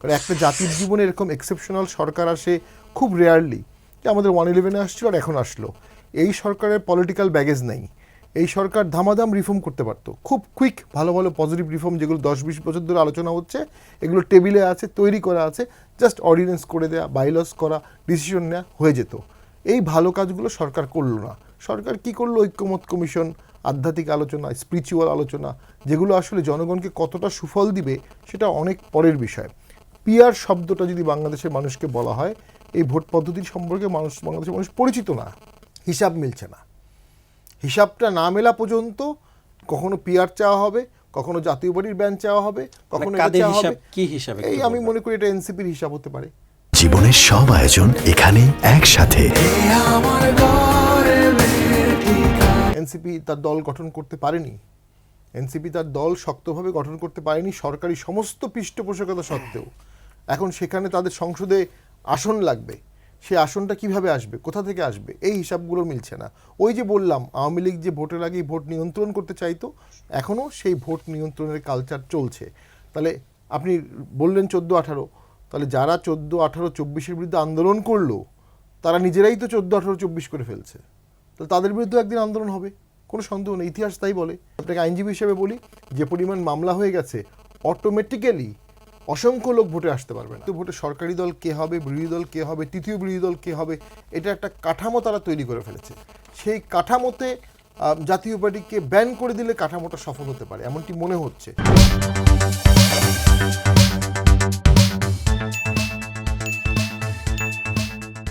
কারণ একটা জাতির জীবনে এরকম এক্সেপশনাল সরকার আসে খুব রেয়ারলি, যে আমাদের 111-এ আসছিল আর এখন আসলো। এই সরকারের পলিটিক্যাল ব্যাগেজ নেই। এই সরকার ধামাধাম রিফর্ম করতে পারতো, খুব কুইক ভালো ভালো পজিটিভ রিফর্ম যেগুলো 10-20 বছর ধরে আলোচনা হচ্ছে, এগুলো টেবিলে আছে, তৈরি করা আছে, জাস্ট অর্ডিন্যান্স করে দেওয়া, বাইলস করা, ডিসিশন নেওয়া হয়ে যেত। এই ভালো কাজগুলো সরকার করলো না। সরকার কি করলো? ঐক্যমত কমিশন, আধ্যাত্মিক আলোচনা, স্পিরিচুয়াল আলোচনা, যেগুলো আসলে জনগণকে কতটা সুফল দিবে সেটা অনেক পরের বিষয়। পিআর শব্দটা যদি বাংলাদেশের মানুষকে বলা হয়, এই ভোট পদ্ধতির সম্পর্কে বাংলাদেশের মানুষ পরিচিত না, হিসাব মিলছে না। হিসাবটা না মেলা পর্যন্ত কখনো পিআর চাওয়া হবে, কখনো জাতীয় বাড়ির ব্যান চাওয়া হবে, কখনো এটা চাওয়া হবে। কি হিসাবে? এই আমি মনে করি এটা এনসিপির হিসাব হতে পারে। জীবনের সব আয়োজন এখানে একসাথে। এনসিপি তার দল গঠন করতে পারেনি, এনসিপি তার দল শক্তভাবে গঠন করতে পারেনি সরকারি সমস্ত পৃষ্ঠপোষকতা সত্ত্বেও। এখন সেখানে তাদের সংসদে আসন লাগবে, সেই আসনটা কিভাবে আসবে, কোথা থেকে আসবে, এই হিসাবগুলো মিলছে না। ওই যে বললাম, আওয়ামী লীগ যে ভোটের আগেই ভোট নিয়ন্ত্রণ করতে চাইতো, এখনও সেই ভোট নিয়ন্ত্রণের কালচার চলছে। তাহলে আপনি বললেন 14-18, তাহলে যারা 14-18-24-এর বিরুদ্ধে আন্দোলন করলো তারা নিজেরাই তো 14-18-24 করে ফেলছে। তাহলে তাদের বিরুদ্ধে একদিন আন্দোলন হবে, কোনো সন্দেহ নেই, ইতিহাস তাই বলে। আপনাকে আইনজীবী হিসেবে বলি, যে পরিমাণ মামলা হয়ে গেছে, অটোমেটিক্যালি অসংখ্য লোক ভোটে আসতে পারবে না। তো ভোটে সরকারি দল কে হবে, বিরোধী দল কে হবে, তৃতীয় বিরোধী দল কে হবে, এটা একটা কাঠামো তারা তৈরি করে ফেলেছে। সেই কাঠামোতে জাতীয় পার্টিকে ব্যান করে দিলে কাঠামোটা সফল হতে পারে, এমনটি মনে হচ্ছে।